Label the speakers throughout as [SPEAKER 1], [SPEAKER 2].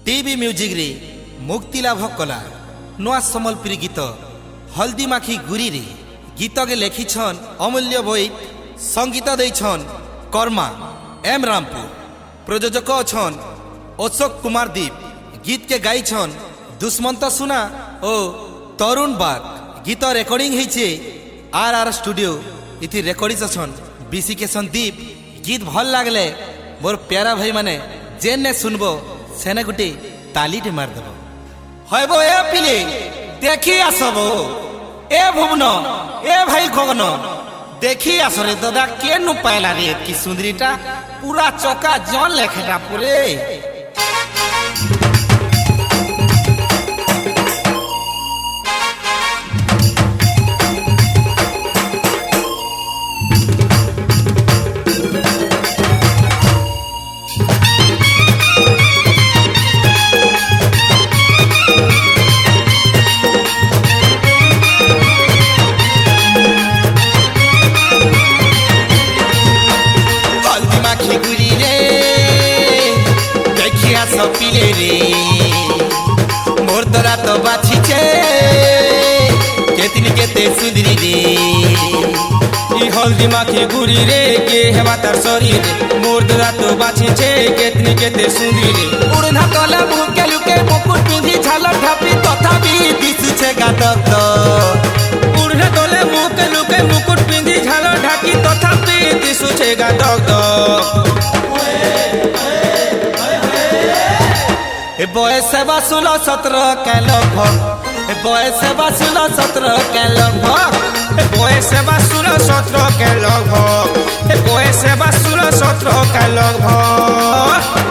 [SPEAKER 1] TV music रे मुक्ति लाभ कला नुआ सम्बलपुरी गीत हल्दी माखी गुरी रे गीत के लेखिछन अमूल्य बोईत संगीत देछन कर्मा एम रामपुर प्रयोजक अछन अशोक कुमार दीप गीत के गाइछन दुष्मंत सुना ओ तरुण बाग गीत रेकर्डिंग होइछे आर स्टूडियो इति रेकर्डिंग अछन बीसी के संदीप गीत भल लागले मोर प्यारा भाई माने जेने सुनबो सेने गुटी तालीटे मार देबो हयबो ए पिले देखि आसबो ए भुवन ए भाई गगन देखि आसरे दादा के नु पाइला रे की सुंदरीटा पूरा चौका जन लेखेटा पूरे पिले रे मोर तोरा तो बाछी छे केतनी केते सुंदरी रे
[SPEAKER 2] ई हल्दी माखी गुरी रे के हेबा तार शरीर मोर तोरा तो बाछी छे केतनी केते सुंदरी रे
[SPEAKER 1] उड़ना तले मुह के लुके मुकुट पिंधी झालर ढापी तथापि दिसु छे गातक
[SPEAKER 2] उड़ना तले मुह के लुके मुकुट पिंधी झालर ढाकी तथापि दिसु छे गातक
[SPEAKER 1] बयस बा 16-17 के लगभग बयस बा 16-17 के लगभग
[SPEAKER 2] बयस बा 16-17 के लगभग बयस बा 16-17 के लगभग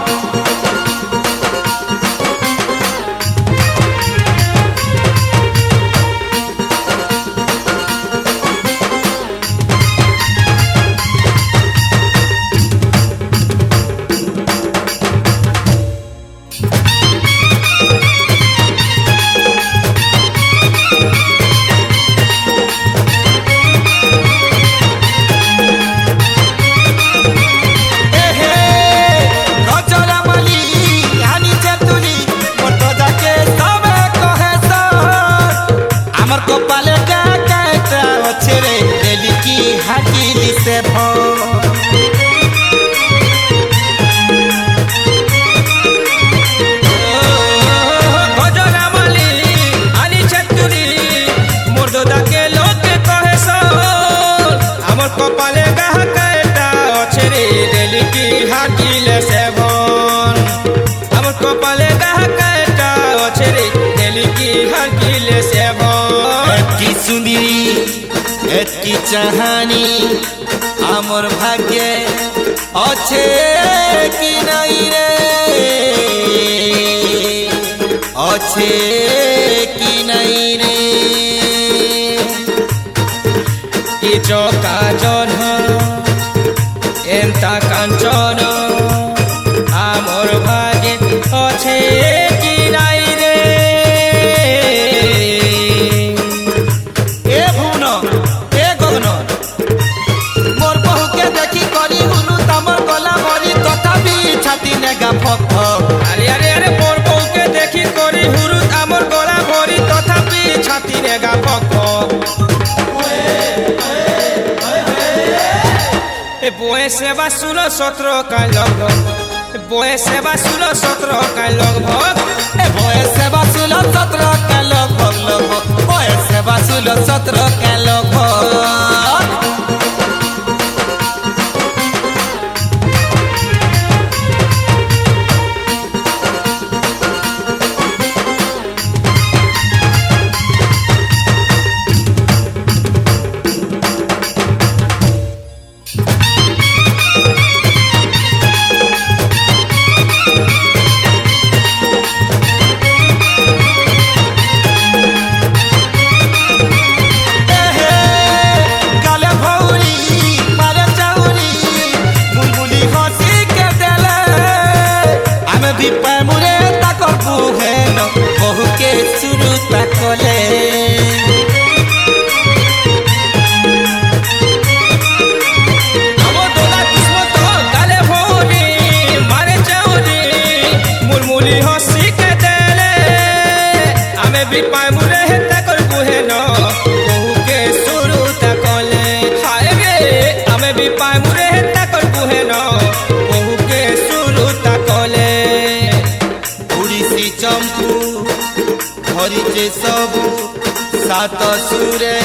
[SPEAKER 1] की चाहानी आमर भाग्य अच्छे कि नहीं रे अच्छे कि नहीं रे
[SPEAKER 2] ई चौका जन एंता कांचन आमर भाग्य अच्छे कि नहीं रे अरे अरे अरे मोर बहू के देखी करी हुरु आमर गला भरी तथापि छाती ने गा फक ए बयस बा 16-17 का लगभग बयस बा 16-17 का लगभग
[SPEAKER 1] बयस बा 16-17 का लगभग बयस बा 16-17 का लगभग
[SPEAKER 2] मुरमुली हसी के देले आमे भी पाए मुरे हेता कर बुहे न बहु के शुरू तकले हाय गे आमे भी पाए मुरे हेता कर बुहे न बहु के शुरू तकले
[SPEAKER 1] उड़ीसी चंपू ধরিছে সবু সাত সুরে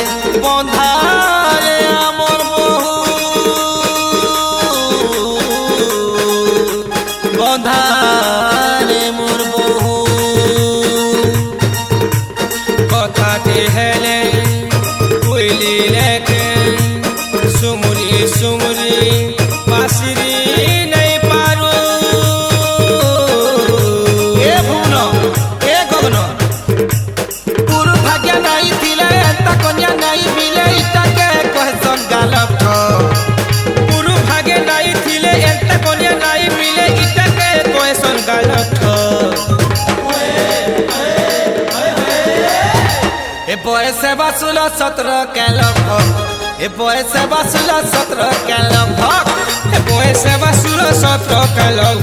[SPEAKER 1] বন্ধারে আমর বহু বন্ধারে মোর বহু
[SPEAKER 2] কথাতে হেলে কইলি লেখে সুমুরি সুমুরি বাসিরি নাই পারু
[SPEAKER 1] এ ভুবন এ গগন পুর ভাগ্য নাই থিলে এন্তা কন্যা নাই মিলে ইটাকে কহসন গালক
[SPEAKER 2] পুরু ভাগে নাই থিলে এন্তা কন্যা নাই মিলে ইটাকে কয়সন গালক
[SPEAKER 1] এ বয়সে বাসুল 17 কেলক এ বয়সে বাসুল 17 কেলক
[SPEAKER 2] বয়সে বাসুর 17 কালক